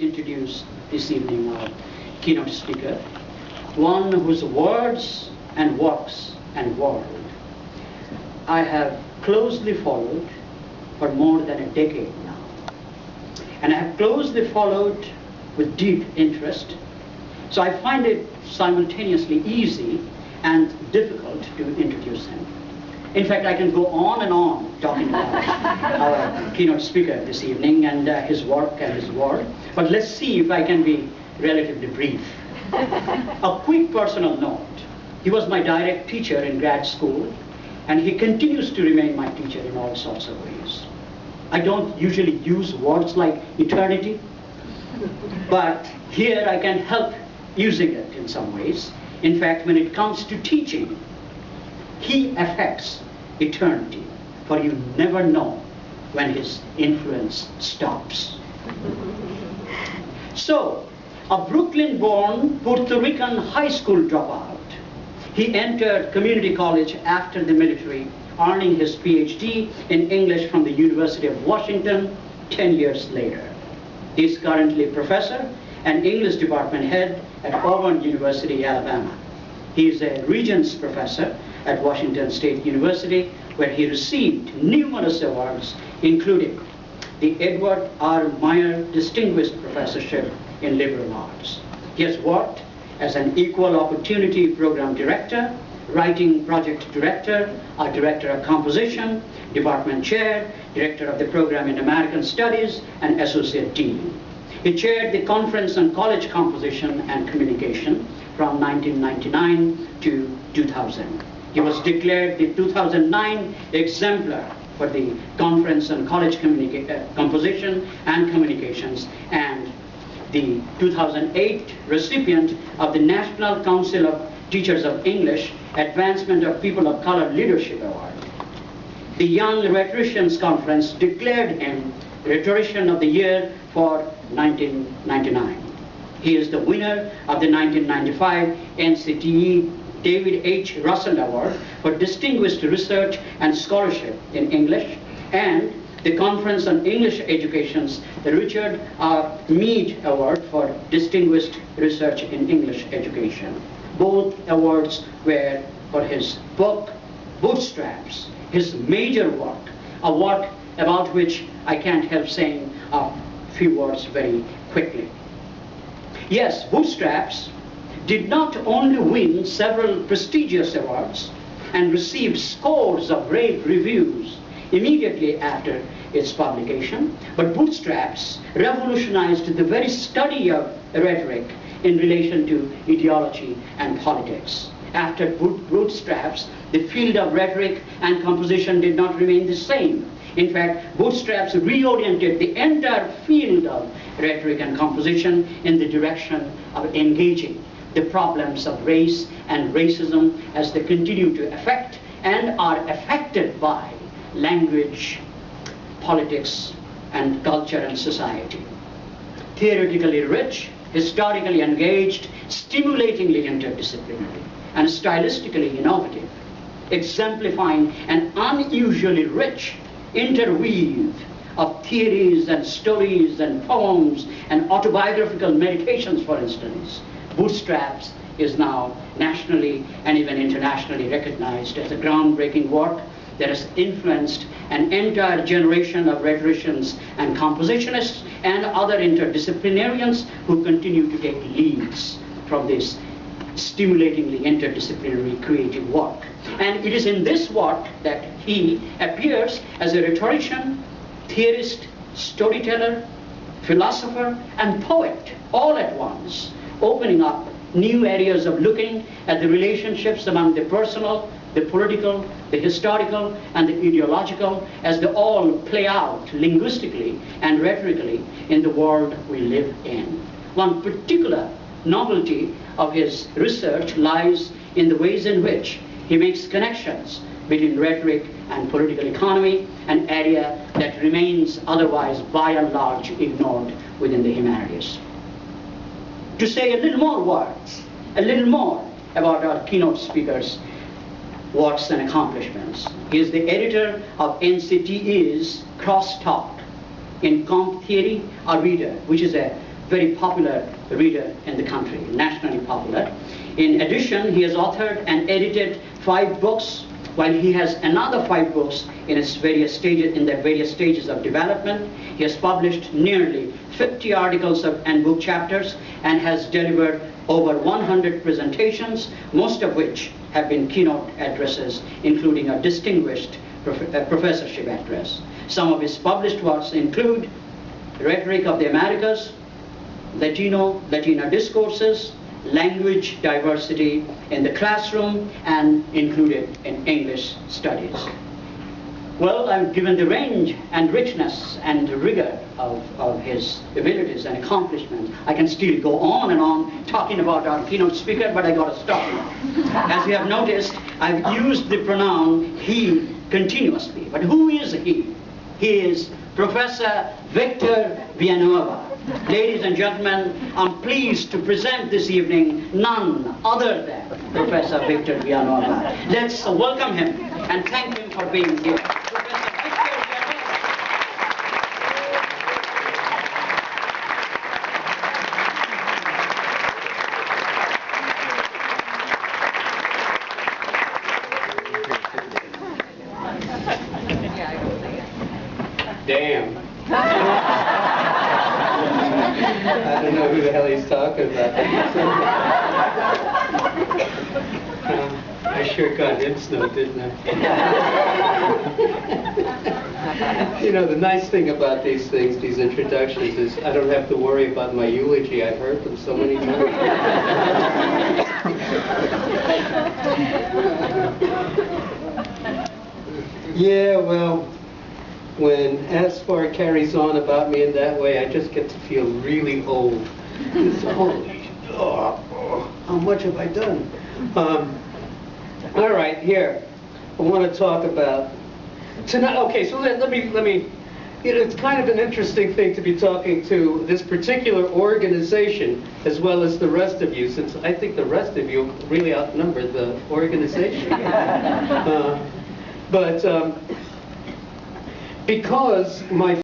introduce this evening our keynote speaker, one whose words and works and world I have closely followed for more than a decade now. And I have closely followed with deep interest, so I find it simultaneously easy and difficult to introduce him. In fact, I can go on and on talking about our keynote speaker this evening and his work and his world, but let's see if I can be relatively brief. A quick personal note. He was my direct teacher in grad school, and he continues to remain my teacher in all sorts of ways. I don't usually use words like eternity, but here I can help using it in some ways. In fact, when it comes to teaching, he affects eternity, for you never know when his influence stops. So, a Brooklyn-born Puerto Rican high school dropout, he entered community college after the military, earning his PhD in English from the University of Washington 10 years later. He is currently a professor and English department head at Auburn University, Alabama. He is a Regents Professor at Washington State University, where he received numerous awards, including the Edward R. Meyer Distinguished Professorship in Liberal Arts. He has worked as an Equal Opportunity Program Director, Writing Project Director, a Director of Composition, Department Chair, Director of the Program in American Studies, and Associate Dean. He chaired the Conference on College Composition and Communication from 1999 to 2000. He was declared the 2009 exemplar for the Conference on College Composition and Communications and the 2008 recipient of the National Council of Teachers of English Advancement of People of Color Leadership Award. The Young Rhetoricians Conference declared him Rhetorician of the Year for 1999. He is the winner of the 1995 NCTE David H. Russell Award for Distinguished Research and Scholarship in English, and the Conference on English Education's Richard R. Mead Award for Distinguished Research in English Education. Both awards were for his book, Bootstraps, his major work, a work about which I can't help saying a few words very quickly. Yes, Bootstraps did not only win several prestigious awards and receive scores of rave reviews immediately after its publication, but Bootstraps revolutionized the very study of rhetoric in relation to ideology and politics. After Bootstraps, the field of rhetoric and composition did not remain the same. In fact, Bootstraps reoriented the entire field of rhetoric and composition in the direction of engaging the problems of race and racism as they continue to affect and are affected by language, politics, and culture and society. Theoretically rich, historically engaged, stimulatingly interdisciplinary, and stylistically innovative, exemplifying an unusually rich interweave of theories and stories and poems and autobiographical meditations, for instance. Bootstraps is now nationally and even internationally recognized as a groundbreaking work that has influenced an entire generation of rhetoricians and compositionists and other interdisciplinarians who continue to take leads from this stimulatingly interdisciplinary creative work. And it is in this work that he appears as a rhetorician, theorist, storyteller, philosopher, and poet all at once, opening up new areas of looking at the relationships among the personal, the political, the historical, and the ideological as they all play out linguistically and rhetorically in the world we live in. One particular novelty of his research lies in the ways in which he makes connections between rhetoric and political economy, an area that remains otherwise by and large ignored within the humanities. To say a little more words, a little more about our keynote speaker's works and accomplishments. He is the editor of NCTE's Crosstalk in Comp Theory, a Reader, which is a very popular reader in the country, nationally popular. In addition, he has authored and edited 5 books, while he has another 5 books in its various stages of development. He has published nearly 50 articles and book chapters and has delivered over 100 presentations, most of which have been keynote addresses, including a distinguished professorship address. Some of his published works include Rhetoric of the Americas, Latina Discourses, Language Diversity in the Classroom, and included in English Studies. Well, given the range and richness and rigor of his abilities and accomplishments, I can still go on and on talking about our keynote speaker, but I got to stop now. As you have noticed, I've used the pronoun he continuously. But who is he? He is Professor Victor Villanueva. Ladies and gentlemen, I'm pleased to present this evening none other than Professor Victor Villanueva. Let's welcome him and thank him for being here. Professor Victor Damn. I don't know who the hell he's talking about. I sure got him snow, didn't I? You know, the nice thing about these things, these introductions, is I don't have to worry about my eulogy. I've heard them so many times. Yeah, well, when Azfar carries on about me in that way, I just get to feel really old. How much have I done? All right, here. I want to talk about tonight. Okay, so let me. You know, it's kind of an interesting thing to be talking to this particular organization as well as the rest of you, since I think the rest of you really outnumber the organization. But because my